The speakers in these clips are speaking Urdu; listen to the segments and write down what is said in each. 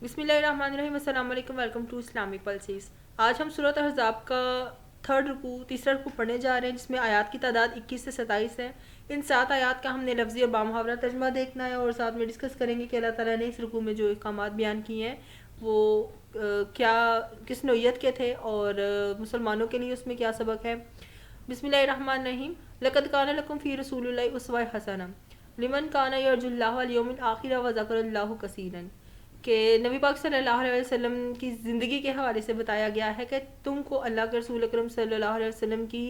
بسم اللہ الرحمن الرحیم، السلام علیکم، ویلکم ٹو اسلامک پلسیز۔ آج ہم سورۃ احزاب کا تیسرا رکوع پڑھنے جا رہے ہیں، جس میں آیات کی تعداد 21 سے 27 ہے۔ ان 7 آیات کا ہم نے لفظی اور بامحاورہ ترجمہ دیکھنا ہے، اور ساتھ میں ڈسکس کریں گے کہ اللہ تعالیٰ نے اس رکوع میں جو احکامات بیان کیے ہیں وہ کیا کس نوعیت کے تھے، اور مسلمانوں کے لیے اس میں کیا سبق ہے۔ بسم اللہ الرحمن الرحیم۔ لقد کان لکم فی رسول اللہ اسوہ حسنہ لمن کان یرجو اللہ والیوم الآخر وذکر اللہ کثیرا، کہ نبی پاک صلی اللہ علیہ وسلم کی زندگی کے حوالے سے بتایا گیا ہے کہ تم کو اللہ کے رسول اکرم صلی اللہ علیہ وسلم کی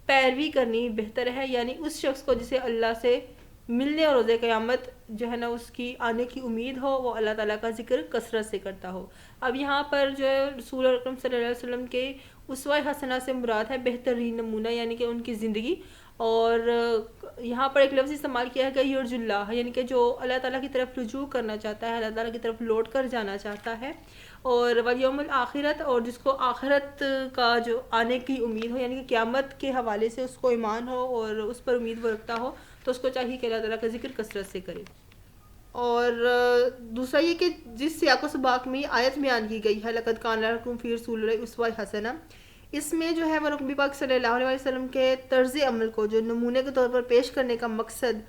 پیروی کرنی بہتر ہے، یعنی اس شخص کو جسے اللہ سے ملنے اور روز قیامت جو ہے نا اس کی آنے کی امید ہو، وہ اللہ تعالیٰ کا ذکر کثرت سے کرتا ہو۔ اب یہاں پر جو ہے رسول اکرم صلی اللہ علیہ وسلم کے اسوہ حسنہ سے مراد ہے بہترین نمونہ، یعنی کہ ان کی زندگی، اور یہاں پر ایک لفظ استعمال کیا ہے کہ یرجو اللہ، یعنی کہ جو اللہ تعالیٰ کی طرف رجوع کرنا چاہتا ہے، اللہ تعالیٰ کی طرف لوٹ کر جانا چاہتا ہے، اور والیوم الآخرت، اور جس کو آخرت کا جو آنے کی امید ہو، یعنی کہ قیامت کے حوالے سے اس کو ایمان ہو اور اس پر امید وہ رکھتا ہو، تو اس کو چاہیے کہ اللہ تعالیٰ کا ذکر کثرت سے کرے۔ اور دوسرا یہ کہ جس سیاق و سباق میں یہ آیت بیان کی گئی ہے، لقد کان لکم فی رسول اللہ اسوہ حسنہ، اس میں جو ہے وہ نبی پاک صلی اللہ علیہ وسلم کے طرز عمل کو جو نمونے کے طور پر پیش کرنے کا مقصد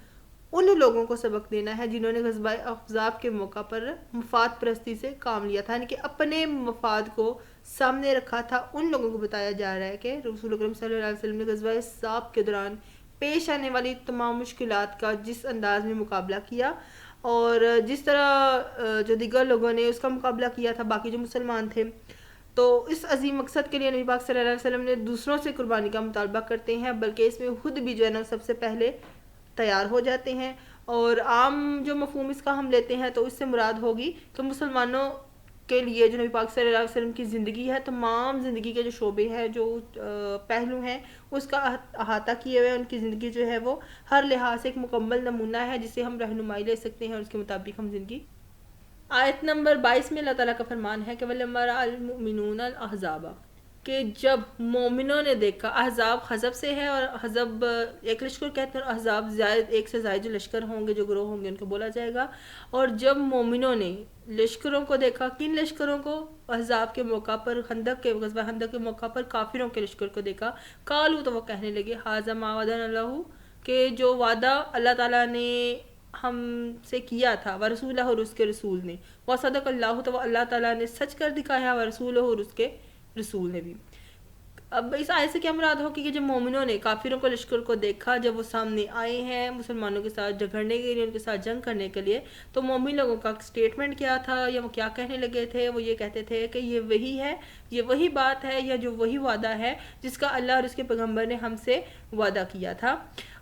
ان لوگوں کو سبق دینا ہے جنہوں نے غزوہ احزاب کے موقع پر مفاد پرستی سے کام لیا تھا، یعنی کہ اپنے مفاد کو سامنے رکھا تھا۔ ان لوگوں کو بتایا جا رہا ہے کہ رسول اکرم صلی اللہ علیہ وسلم نے غزوہ احزاب کے دوران پیش آنے والی تمام مشکلات کا جس انداز میں مقابلہ کیا، اور جس طرح جو دیگر لوگوں نے اس کا مقابلہ کیا تھا، باقی جو مسلمان تھے، تو اس عظیم مقصد کے لیے نبی پاک صلی اللہ علیہ وسلم نے دوسروں سے قربانی کا مطالبہ کرتے ہیں، بلکہ اس میں خود بھی جو ہے نا سب سے پہلے تیار ہو جاتے ہیں۔ اور عام جو مفہوم اس کا ہم لیتے ہیں تو اس سے مراد ہوگی کہ مسلمانوں کے لیے جو نبی پاک صلی اللہ علیہ وسلم کی زندگی ہے، تمام زندگی کے جو شعبے ہیں، جو پہلو ہیں، اس کا احاطہ کیے ہوئے ان کی زندگی جو ہے وہ ہر لحاظ سے ایک مکمل نمونہ ہے جسے ہم رہنمائی لے سکتے ہیں، اور اس کے مطابق ہم زندگی۔ آیت نمبر 22 میں اللہ تعالیٰ کا فرمان ہے کہ وَلَمَّا رَأَى الْمُؤْمِنُونَ الْأَحْزَابَ، کہ جب مومنوں نے دیکھا، احزاب حزب سے ہے، اور حزب ایک لشکر کہتے ہیں، اور احزاب ایک سے زائد جو لشکر ہوں گے، جو گروہ ہوں گے، ان کو بولا جائے گا۔ اور جب مومنوں نے لشکروں کو دیکھا، کن لشکروں کو؟ احزاب کے موقع پر، غزوہ خندق کے موقع پر کافروں کے لشکر کو دیکھا، قالوا، تو وہ کہنے لگے، ھذا ما وعدنا اللہ، کہ جو وعدہ اللہ تعالیٰ نے ہم سے کیا تھا، ورسولہ، اور اس کے رسول نے، وصدق اللہ، تو وہ اللہ تعالیٰ نے سچ کر دکھایا، ورسولہ، اور اس کے رسول نے بھی۔ اب اس آیت سے کیا مراد ہوگی کہ جب مومنوں نے کافروں کو لشکر کو دیکھا، جب وہ سامنے آئے ہیں مسلمانوں کے ساتھ جھگڑنے کے لیے، ان کے ساتھ جنگ کرنے کے لیے، تو مومن لوگوں کا سٹیٹمنٹ کیا تھا، یا وہ کیا کہنے لگے تھے؟ وہ یہ کہتے تھے کہ یہ وہی ہے، یہ وہی بات ہے، یا جو وہی وعدہ ہے جس کا اللہ اور اس کے پیغمبر نے ہم سے وعدہ کیا تھا،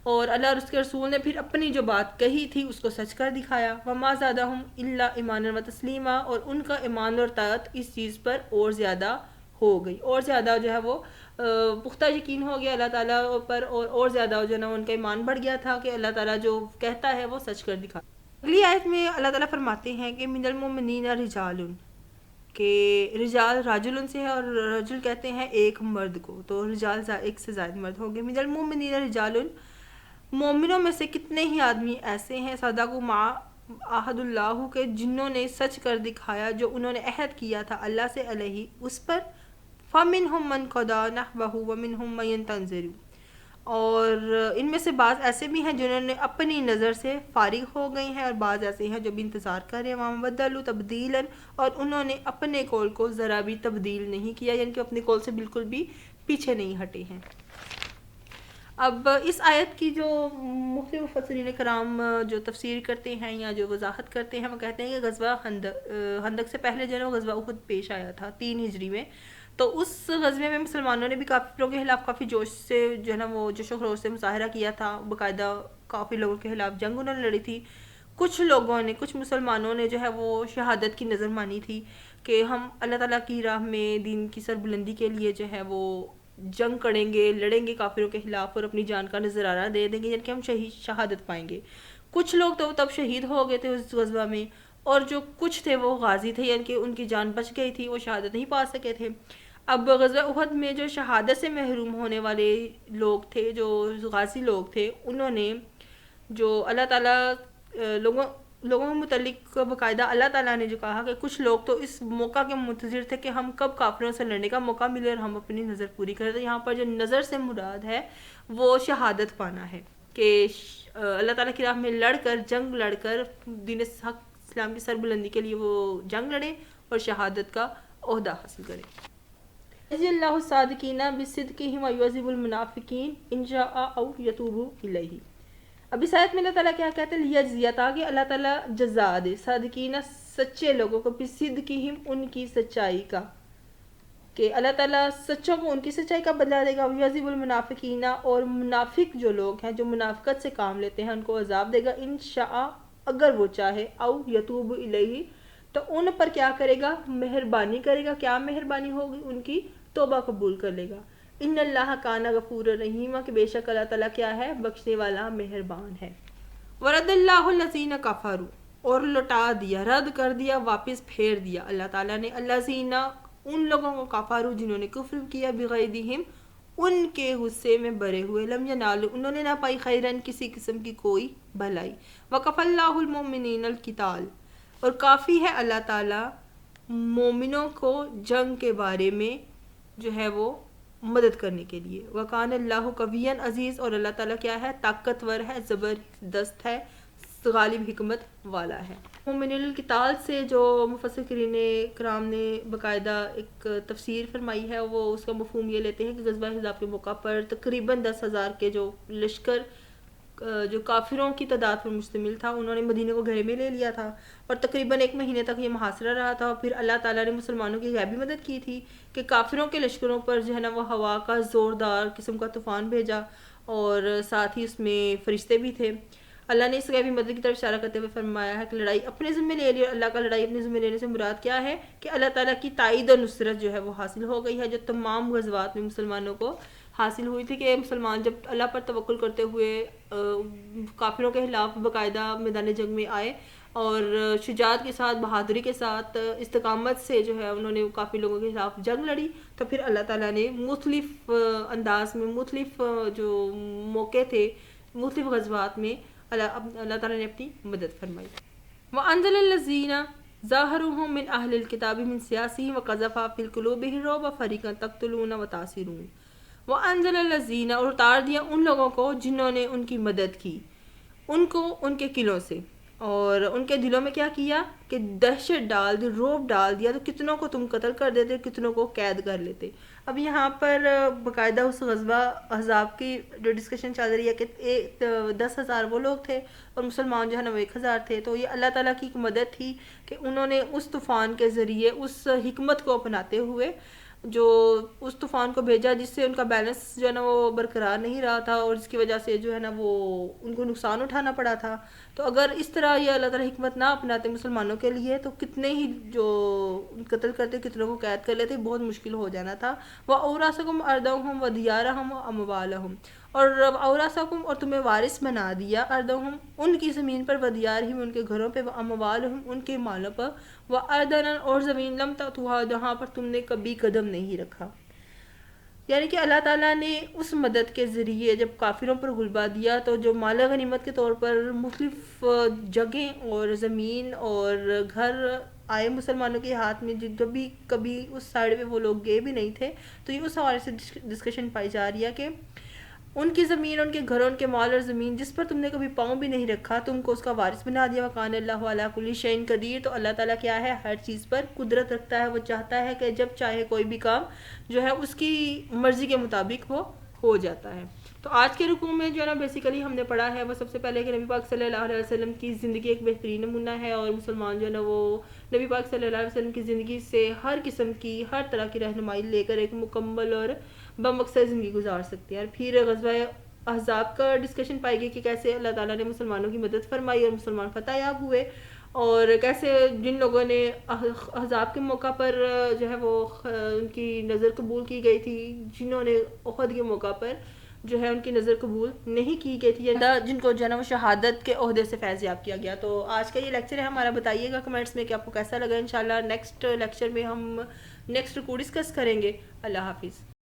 اور اللہ اور اس کے رسول نے پھر اپنی جو بات کہی تھی اس کو سچ کر دکھایا۔ وما زادہم الا ایمانا و تسلیما، اور ان کا ایمان اور طاعت اس چیز پر اور زیادہ ہو گئی، اور زیادہ جو ہے وہ پختہ یقین ہو گیا اللہ تعالیٰ پر، اور زیادہ جو ہے نا ان کا ایمان بڑھ گیا تھا کہ اللہ تعالیٰ جو کہتا ہے وہ سچ کر دکھا۔ اگلی آیت میں اللہ تعالیٰ فرماتے ہیں کہ من المؤمنین رجال، کہ رجال راجل سے ہے، اور رجل کہتے ہیں ایک مرد کو، تو رجال ایک سے زائد مرد ہوں گے۔ من المؤمنین رجال، مومنوں میں سے کتنے ہی آدمی ایسے ہیں، صدقوا ما عہد اللہ، کے جنہوں نے سچ کر دکھایا جو انہوں نے عہد کیا تھا اللہ سے علیہ اس پر، فَمِنْهُمْ مَنْ قَضَى نَحْبَهُ وَمِنْهُمْ مَنْ يَنْتَظِرُ، اور ان میں سے بعض ایسے بھی ہیں جنہوں نے اپنی نظر سے فارغ ہو گئی ہیں، اور بعض ایسے ہیں جو بھی انتظار کر رہے ہیں، وَمَا بَدَّلُوا تَبْدِيلًا، اور انہوں نے اپنے قول کو ذرا بھی تبدیل نہیں کیا، یعنی کہ اپنے قول سے بالکل بھی پیچھے نہیں ہٹے ہیں۔ اب اس آیت کی جو مختلف مفسرین کرام جو تفسیر کرتے ہیں یا جو وضاحت کرتے ہیں، وہ کہتے ہیں کہ غزوہ خندق سے پہلے جو ہے وہ غزوہ احد پیش آیا تھا 3 ہجری میں، تو اس غزوے میں مسلمانوں نے بھی کافروں کے خلاف کافی جوش سے جو ہے نا وہ جوش و خروش سے مظاہرہ کیا تھا، باقاعدہ کافی لوگوں کے خلاف جنگ انہوں نے لڑی تھی۔ کچھ لوگوں نے، کچھ مسلمانوں نے جو ہے وہ شہادت کی نظر مانی تھی کہ ہم اللہ تعالیٰ کی راہ میں دین کی سربلندی کے لیے جو ہے وہ جنگ کریں گے، لڑیں گے کافروں کے خلاف، اور اپنی جان کا نذرانہ دے دیں گے، یعنی کہ ہم شہادت پائیں گے۔ کچھ لوگ تو تب شہید ہو گئے تھے اس غزوہ میں، اور جو کچھ تھے وہ غازی تھے، یعنی کہ ان کی جان بچ گئی تھی، وہ شہادت نہیں پا سکے تھے۔ اب غزوہ احد میں جو شہادت سے محروم ہونے والے لوگ تھے، جو غازی لوگ تھے، انہوں نے جو اللہ تعالیٰ لوگوں کے متعلق باقاعدہ اللہ تعالیٰ نے جو کہا کہ کچھ لوگ تو اس موقع کے منتظر تھے کہ ہم کب کافروں سے لڑنے کا موقع ملے اور ہم اپنی نظر پوری کریں. تو یہاں پر جو نظر سے مراد ہے وہ شہادت پانا ہے کہ اللہ تعالیٰ کی راہ میں لڑ کر جنگ لڑ کر دین حق اسلام کی سربلندی کے لیے وہ جنگ لڑیں اور شہادت کا عہدہ حاصل کریں. یجزی اللہ الصادقین بصدقہم ویعذب المنافقین ان شاء او یتوب الیہ. اب اس آیت میں اللہ تعالیٰ کیا کہتے ہیں؟ لیجزیہ، تاکہ اللہ تعالیٰ جزا دے صادقین سچے لوگوں کو بصدقہم ان کی سچائی کا، کہ اللہ تعالیٰ سچوں کو ان کی سچائی کا بدلہ دے گا. ویعذب المنافقین، اور منافق جو لوگ ہیں جو منافقت سے کام لیتے ہیں ان کو عذاب دے گا ان شاء اگر وہ چاہے، او یتوب الیہ تو ان پر کیا کرے گا؟ مہربانی کرے گا. کیا مہربانی ہوگی؟ ان کی توبہ قبول کر لے گا. ان اللہ کان غفور رحیم، کہ بے شک اللہ تعالیٰ کیا ہے؟ بخشنے والا مہربان ہے. ورد اللہ الذین کفروا، اور لوٹا دیا، رد کر دیا، واپس پھیر دیا اللہ تعالیٰ نے الذین ان لوگوں کو کفروا جنہوں نے کفر کیا بغیظہم ان کے غصے میں بھرے ہوئے، لم ینالوا انہوں نے نہ پائی خیرن کسی قسم کی کوئی بھلائی. وکفی اللہ المؤمنین القتال، اور کافی ہے اللہ تعالیٰ مومنوں کو جنگ کے بارے میں جو ہے وہ مدد کرنے کے لیے. وکان اللہ قویا عزیز، اور اللہ تعالیٰ کیا ہے؟ طاقتور ہے، زبردست ہے، غالب حکمت والا ہے. مومنین القتال سے جو مفسرین کرام نے باقاعدہ ایک تفسیر فرمائی ہے وہ اس کا مفہوم یہ لیتے ہیں کہ غزوہ احزاب کے موقع پر تقریباً 10,000 کے جو لشکر جو کافروں کی تعداد پر مشتمل تھا انہوں نے مدینہ کو گھیرے میں لے لیا تھا اور تقریباً 1 مہینے تک یہ محاصرہ رہا تھا. اور پھر اللہ تعالیٰ نے مسلمانوں کی غیبی مدد کی تھی کہ کافروں کے لشکروں پر جو ہے نا وہ ہوا کا زوردار قسم کا طوفان بھیجا اور ساتھ ہی اس میں فرشتے بھی تھے. اللہ نے اس غیبی مدد کی طرف اشارہ کرتے ہوئے فرمایا ہے کہ لڑائی اپنے ذمہ لے لی. اور اللہ کا لڑائی اپنے ذمہ لینے سے مراد کیا ہے؟ کہ اللہ تعالیٰ کی تائید و نصرت جو ہے وہ حاصل ہو گئی ہے، جو تمام غزوات میں مسلمانوں کو حاصل ہوئی تھی کہ مسلمان جب اللہ پر توکل کرتے ہوئے کافروں کے خلاف باقاعدہ میدان جنگ میں آئے اور شجاعت کے ساتھ، بہادری کے ساتھ، استقامت سے جو ہے انہوں نے کافی لوگوں کے خلاف جنگ لڑی، تو پھر اللہ تعالیٰ نے مختلف انداز میں، مختلف جو موقع تھے، مختلف غزوات میں اللہ تعالیٰ نے اپنی مدد فرمائی. وَأَنزَلَ الَّذِينَ ظَاهَرُوهُم مِّنْ أَهْلِ الْكِتَابِ مِنْ سِيَاسِهِمْ وَقَذَفَ فِي قُلُوبِهِمْ الرُّعْبَ فَرِيقًا تَقْتُلُونَ وَتَأْسِرُونَ. وَأَنزَلَ الَّذِينَ، اور اتار دیا ان لوگوں کو جنہوں نے ان کی مدد کی، ان کو ان کے قلعوں سے، اور ان کے دلوں میں کیا کیا کہ دہشت ڈال دی، رعب ڈال دیا، تو کتنوں کو تم قتل کر دیتے، کتنوں کو قید کر لیتے. اب یہاں پر باقاعدہ اس غزوہ احزاب کی جو ڈسکشن چل رہی ہے کہ 10,000 وہ لوگ تھے اور مسلمان جو ہے نا وہ 1,000 تھے. تو یہ اللہ تعالیٰ کی ایک مدد تھی کہ انہوں نے اس طوفان کے ذریعے اس حکمت کو اپناتے ہوئے جو اس طوفان کو بھیجا جس سے ان کا بیلنس جو ہے نا وہ برقرار نہیں رہا تھا اور جس کی وجہ سے جو ہے نا وہ ان کو نقصان اٹھانا پڑا تھا. تو اگر اس طرح یہ اللہ تعالیٰ حکمت نہ اپناتے مسلمانوں کے لیے تو کتنے ہی جو قتل کرتے، کتنوں کو قید کر لیتے، بہت مشکل ہو جانا تھا. وَأَوْرَثَكُمْ أَرْضَهُمْ وَدِيَارَهُمْ وَأَمْوَالَهُمْ، اور أَوْرَثَكُمْ، اور تمہیں وارث بنا دیا، أَرْضَهُمْ ان کی زمین پر، وَدِيَارِهِمْ ان کے گھروں پہ، وَأَمْوَالَهُمْ ان کے مالوں پر، وَأَرْضًا اور زمین لَمْ تَطُوهَا جہاں پر تم نے کبھی قدم نہیں رکھا. یعنی کہ اللہ تعالیٰ نے اس مدد کے ذریعے جب کافروں پر غلبہ دیا تو جو مال غنیمت کے طور پر مختلف جگہیں اور زمین اور گھر آئے مسلمانوں کے ہاتھ میں، جب بھی کبھی اس سائڈ پہ وہ لوگ گئے بھی نہیں تھے، تو یہ اس حوالے سے ڈسکشن پائی جا رہی ہے کہ ان کی زمین، ان کے گھروں، ان کے مال اور زمین جس پر تم نے کبھی پاؤں بھی نہیں رکھا، تم کو اس کا وارث بنا دیا. وَقَانَ اللَّهُ عَلَىٰ كُلِّ شَيْءٍ قَدِيرٌ، تو اللہ تعالیٰ کیا ہے؟ ہر چیز پر قدرت رکھتا ہے. وہ چاہتا ہے کہ جب چاہے کوئی بھی کام جو ہے اس کی مرضی کے مطابق وہ ہو جاتا ہے. تو آج کے رکوع میں جو ہے نا بیسیکلی ہم نے پڑھا ہے وہ سب سے پہلے کہ نبی پاک صلی اللہ علیہ وسلم کی زندگی ایک بہترین نمونہ ہے اور مسلمان جو ہے نا وہ نبی پاک صلی اللہ علیہ وسلم کی زندگی سے ہر قسم کی، ہر طرح کی رہنمائی لے کر ایک مکمل اور بمقصد زندگی گزار سکتے ہیں. اور پھر غزوہ احزاب کا ڈسکشن پائے گی کہ کیسے اللہ تعالیٰ نے مسلمانوں کی مدد فرمائی اور مسلمان فتح یاب ہوئے، اور کیسے جن لوگوں نے احزاب کے موقع پر جو ہے وہ ان کی نظر قبول کی گئی تھی، جنہوں نے احد کے موقع پر جو ہے ان کی نظر قبول نہیں کی گئی تھی، جن کو جو ہے نا وہ شہادت کے عہدے سے فیض یاب کیا گیا. تو آج کا یہ لیکچر ہے ہمارا. بتائیے گا کمنٹس میں کہ آپ کو کیسا لگا. انشاءاللہ نیکسٹ لیکچر میں ہم نیکسٹ رکوع ڈسکس کریں گے. اللہ حافظ.